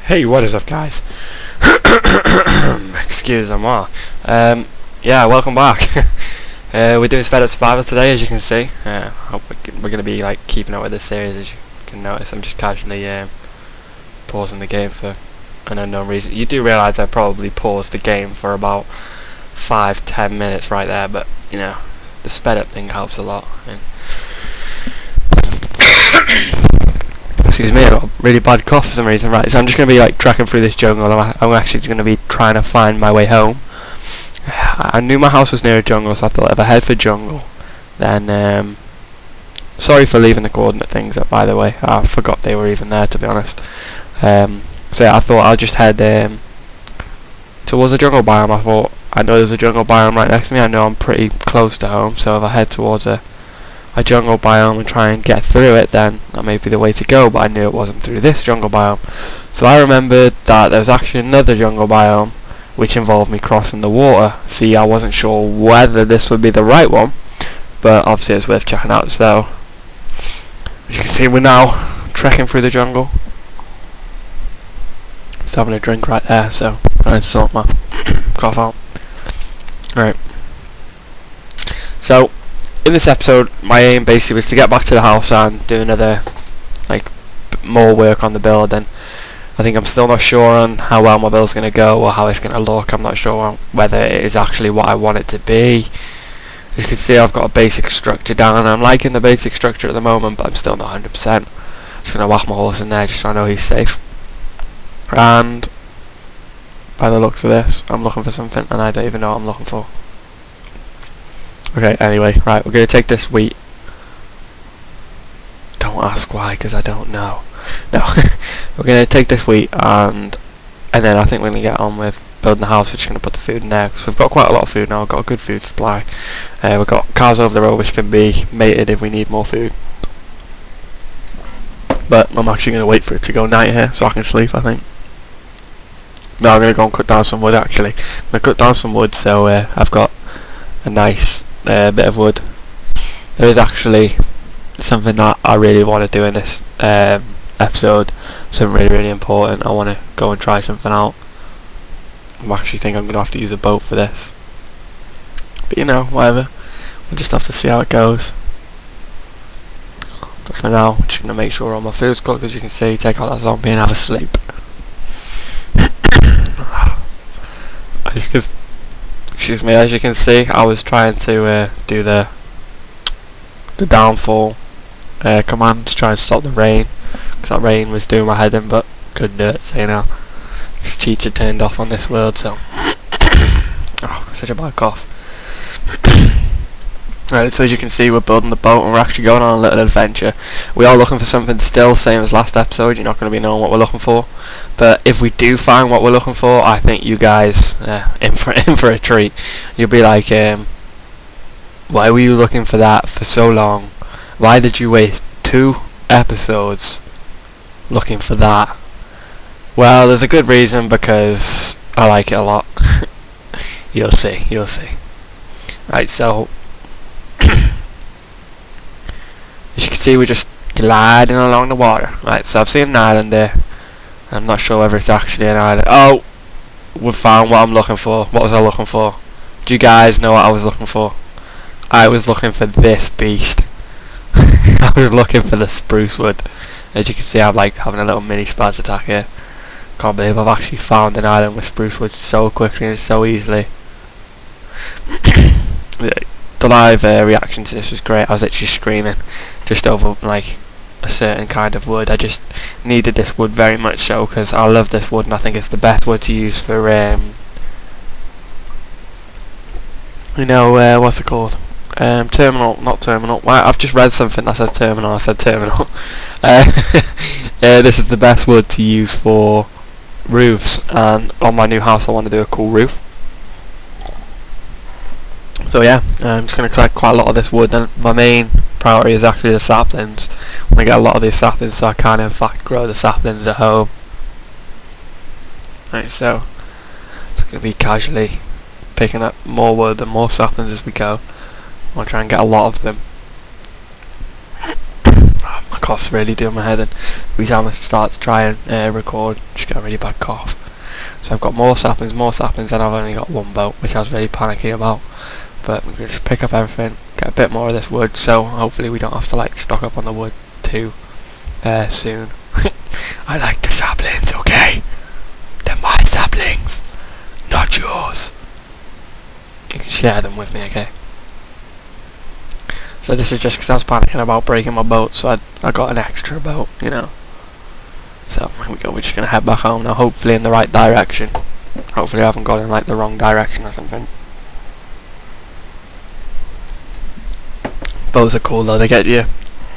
Hey, what is up, guys? Excuse me. Yeah, welcome back. We're doing Sped Survival today, as you can see. Hope we're going to be like keeping up with this series. As you can notice, I'm just casually pausing the game for an unknown reason. You do realise I probably paused the game for about 5-10 minutes right there, but you know, the sped up thing helps a lot. Excuse me, I got a really bad cough for some reason. Right, so I'm just going to be like tracking through this jungle. I'm actually going to be trying to find my way home. I knew my house was near a jungle, so I thought if I head for jungle, then sorry for leaving the coordinate things up, by the way. I forgot they were even there, to be honest. So yeah, I thought I'll just head towards the jungle biome. I thought, I know there's a jungle biome right next to me. I know I'm pretty close to home, so if I head towards a jungle biome and try and get through it, then that may be the way to go. But I knew it wasn't through this jungle biome, so I remembered that there was actually another jungle biome which involved me crossing the water. See, I wasn't sure whether this would be the right one, but obviously it's worth checking out. So as you can see, we're now trekking through the jungle. Just having a drink right there, so trying to sort my cough out. Right, so in this episode, my aim basically was to get back to the house and do another, like, more work on the build. And I think I'm still not sure on how well my build's going to go or how it's going to look. I'm not sure on whether it is actually what I want it to be. As you can see, I've got a basic structure down, and I'm liking the basic structure at the moment, but I'm still not 100%. Just going to whack my horse in there just so I know he's safe. And by the looks of this, I'm looking for something, and I don't even know what I'm looking for. Okay, anyway, right, we're going to take this wheat. Don't ask why, because I don't know. No, we're going to take this wheat, and then I think we're going to get on with building the house. We're just going to put the food in there, because we've got quite a lot of food now. We've got a good food supply. We've got cars over the road which can be mated if we need more food. But I'm actually going to wait for it to go night here, so I can sleep, I think. No, I'm going to go and cut down some wood, actually. I'm going to cut down some wood, so I've got a nice bit of wood. There is actually something that I really want to do in this episode, something really important. I want to go and try something out. I actually think I'm going to have to use a boat for this, but you know, whatever, we'll just have to see how it goes. But for now, I'm just going to make sure all my food's cooked. As you can see, take out that zombie and have a sleep. Excuse me, as you can see, I was trying to do the downfall command to try and stop the rain, because that rain was doing my head in, but couldn't do it, so you know, just cheats are turned off on this world, so oh, such a bad cough. Right, so as you can see, we're building the boat and we're actually going on a little adventure. We are looking for something still, same as last episode. You're not going to be knowing what we're looking for, but if we do find what we're looking for, I think you guys in for a treat. You'll be like, why were you looking for that for so long? Why did you waste 2 episodes looking for that? Well, there's a good reason, because I like it a lot. You'll see, you'll see. Right, so as you can see, we're just gliding along the water. Right, so I've seen an island there. I'm not sure whether it's actually an island. Oh, we found what I'm looking for. What was I looking for? Do you guys know what I was looking for? I was looking for this beast. I was looking for the spruce wood. As you can see, I'm like having a little mini spaz attack here. Can't believe I've actually found an island with spruce wood so quickly and so easily. The live reaction to this was great. I was actually screaming just over like a certain kind of wood. I just needed this wood very much so, because I love this wood and I think it's the best wood to use for you know, what's it called? Terminal, not terminal. Well, I've just read something that says terminal. I said terminal. This is the best wood to use for roofs, and on my new house I want to do a cool roof. So yeah, I'm just going to collect quite a lot of this wood, and my main priority is actually the saplings. I want to get a lot of these saplings so I can in fact grow the saplings at home. Right, so it's going to be casually picking up more wood and more saplings as we go. I want to try and get a lot of them. Oh my cough's really doing my head in. Every time I start to try and record, just get a really bad cough. So I've got more saplings, and I've only got one boat, which I was really panicky about. But we can just pick up everything, get a bit more of this wood, so hopefully we don't have to like stock up on the wood too soon. I like the saplings, okay? They're my saplings, not yours. You can share them with me, okay? So this is just because I was panicking about breaking my boat, so I got an extra boat, you know. So here we go, we're just going to head back home now, hopefully in the right direction. Hopefully I haven't gone in like the wrong direction or something. Boats are cool though, they get you.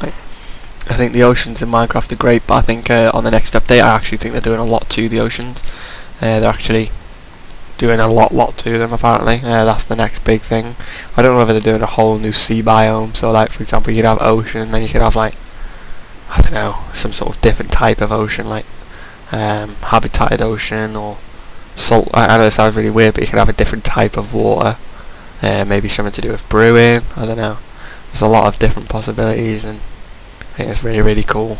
Like, I think the oceans in Minecraft are great, but I think on the next update I actually think they're doing a lot to the oceans. They're actually doing a lot to them apparently. That's the next big thing. I don't know whether they're doing a whole new sea biome, so like for example you could have ocean and then you could have like, I don't know, some sort of different type of ocean, like habitated ocean or salt. I know it sounds really weird, but you can have a different type of water. Maybe something to do with brewing, I don't know. There's a lot of different possibilities and I think it's really cool.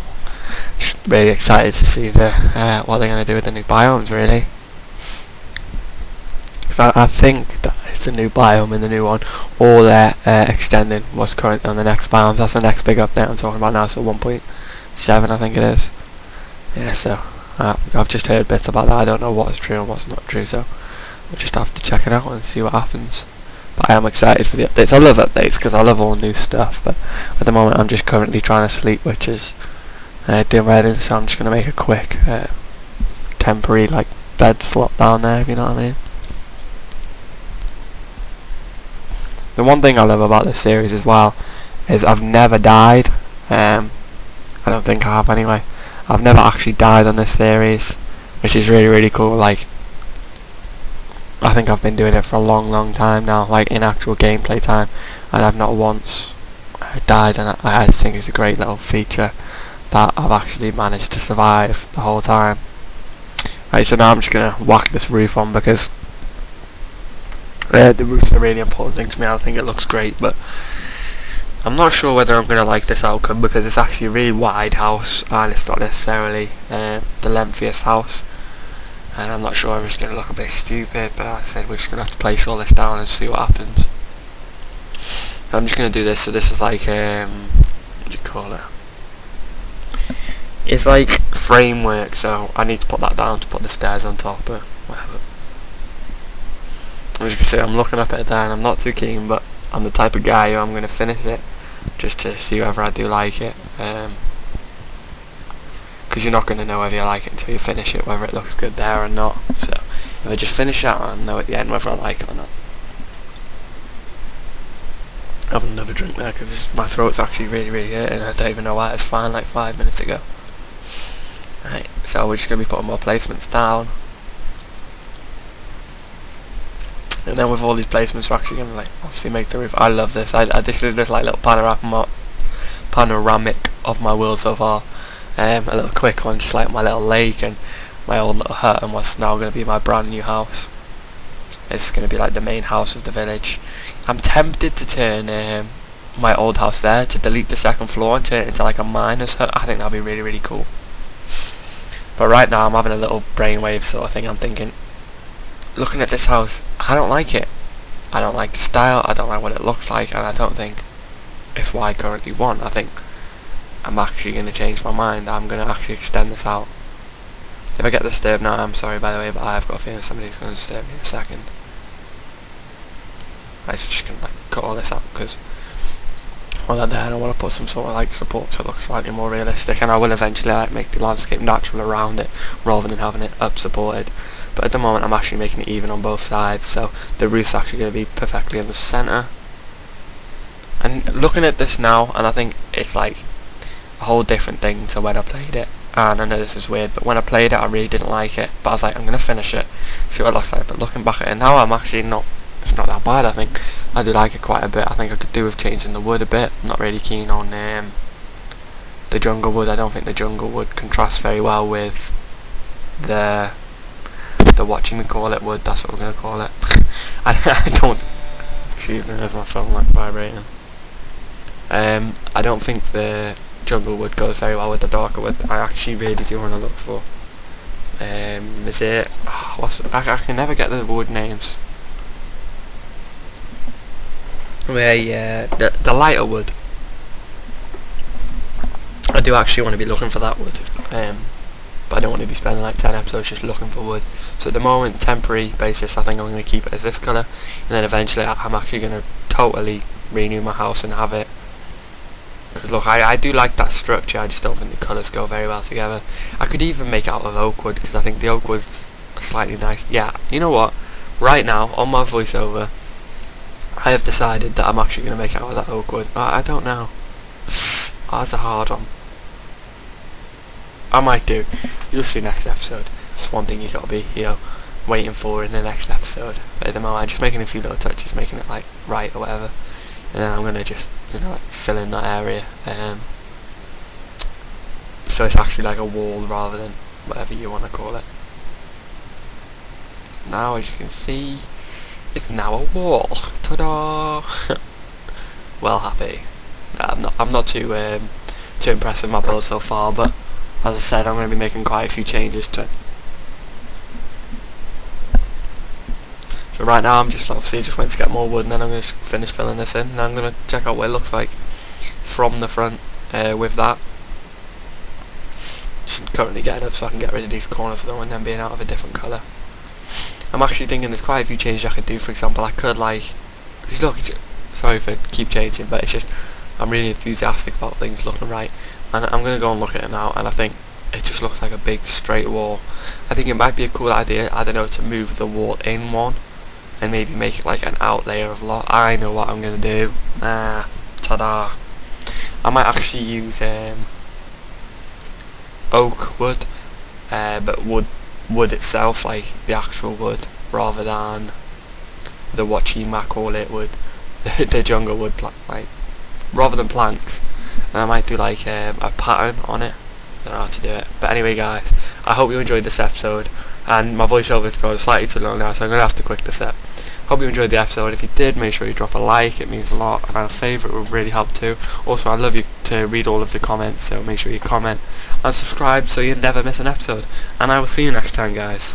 Just really excited to see what they're going to do with the new biomes really. Because I think that it's a new biome in the new one, or they're extending what's currently on the next biomes. That's the next big update I'm talking about now, so 1.7 I think it is. Yeah, so I've just heard bits about that. I don't know what's true and what's not true, so we'll just have to check it out and see what happens. But I am excited for the updates. I love updates because I love all new stuff, but at the moment I'm just currently trying to sleep, which is doing RaDz, so I'm just going to make a quick temporary like bed slot down there, if you know what I mean. The one thing I love about this series as well is I've never died. I don't think I have anyway. I've never actually died on this series, which is really cool. Like, I think I've been doing it for a long time now, like in actual gameplay time, and I've not once died, and I just think it's a great little feature that I've actually managed to survive the whole time. Right, so now I'm just going to whack this roof on because the roof's a really important thing to me. I think it looks great, but I'm not sure whether I'm going to like this outcome because it's actually a really wide house and it's not necessarily the lengthiest house, and I'm not sure if it's going to look a bit stupid, but I said we're just going to have to place all this down and see what happens. I'm just going to do this, so this is like, what do you call it? It's like framework, so I need to put that down to put the stairs on top, but whatever. As you can see, I'm looking up at it there and I'm not too keen, but I'm the type of guy who I'm going to finish it just to see whether I do like it, because you're not going to know whether you like it until you finish it, whether it looks good there or not. So if I just finish it, I'll know at the end whether I like it or not. I'll have another drink there because my throat's actually really hurting. I don't even know why. It's fine like 5 minutes ago. Right, so we're just going to be putting more placements down. And then with all these placements, we're actually going to like obviously make the roof. I love this. I just did this like little panoramic of my world so far. A little quick one, just like my little lake and my old little hut and what's now going to be my brand new house. It's going to be like the main house of the village. I'm tempted to turn my old house there, to delete the second floor and turn it into like a miner's hut. I think that'd be really cool. But right now I'm having a little brainwave sort of thing. I'm thinking, looking at this house, I don't like it. I don't like the style, I don't like what it looks like, and I don't think it's what I currently want. I think I'm actually going to change my mind. I'm going to actually extend this out. If I get disturbed now, I'm sorry by the way, but I've got a feeling somebody's going to disturb me in a second. I'm just going to like cut all this out because on that there I want to put some sort of like support so it looks slightly more realistic, and I will eventually like make the landscape natural around it rather than having it up supported. But at the moment I'm actually making it even on both sides, so the roof's actually going to be perfectly in the centre. And looking at this now, and I think it's like a whole different thing to when I played it. And I know this is weird, but when I played it I really didn't like it, but I was like, I'm going to finish it, see what it looks like. But looking back at it now, I'm actually not, it's not that bad. I think I do like it quite a bit. I think I could do with changing the wood a bit. I'm not really keen on the jungle wood. I don't think the jungle wood contrasts very well with the whatchamacallit wood, that's what we're going to call it. I don't, excuse me, there's my phone like vibrating. I don't think the jungle wood goes very well with the darker wood. I actually really do want to look for. Is it? Oh, I can never get the wood names. Where the lighter wood. I do actually want to be looking for that wood. But I don't want to be spending like 10 episodes just looking for wood. So at the moment, temporary basis, I think I'm going to keep it as this colour, and then eventually I'm actually going to totally renew my house and have it. Because look, I do like that structure, I just don't think the colours go very well together. I could even make it out of oak wood, because I think the oak wood's slightly nice. Yeah, you know what? Right now, on my voiceover, I have decided that I'm actually going to make it out of that oak wood. I don't know. That's a hard one. I might do. You'll see next episode. It's one thing you gotta be, waiting for in the next episode. But at the moment, I'm just making a few little touches, making it like right or whatever, and then I'm gonna just like fill in that area. So it's actually like a wall rather than whatever you want to call it. Now, as you can see, it's now a wall. Ta-da! Well, happy. I'm not too impressed with my build so far, but as I said, I'm going to be making quite a few changes to it. So right now I'm just obviously just waiting to get more wood, and then I'm going to finish filling this in, and I'm going to check out what it looks like from the front with that. Just currently getting up so I can get rid of these corners though, and then being out of a different colour. I'm actually thinking there's quite a few changes I could do. For example, I could because look, sorry for keep changing, but it's just I'm really enthusiastic about things looking right, and I'm going to go and look at it now, and I think it just looks like a big straight wall. I think it might be a cool idea, I don't know, to move the wall in one and maybe make it like an out layer of lot. I know what I'm going to do. Ta-da! I might actually use oak wood, but wood itself, like the actual wood, rather than the what you might call it wood, the jungle wood, like rather than planks. And I might do like a pattern on it. Don't know how to do it, but anyway guys, I hope you enjoyed this episode, and my voiceover is going slightly too long now, so I'm going to have to quit this up. Hope you enjoyed the episode. If you did, make sure you drop a like, it means a lot, and a favourite would really help too. Also, I'd love you to read all of the comments, so make sure you comment and subscribe so you never miss an episode, and I will see you next time guys.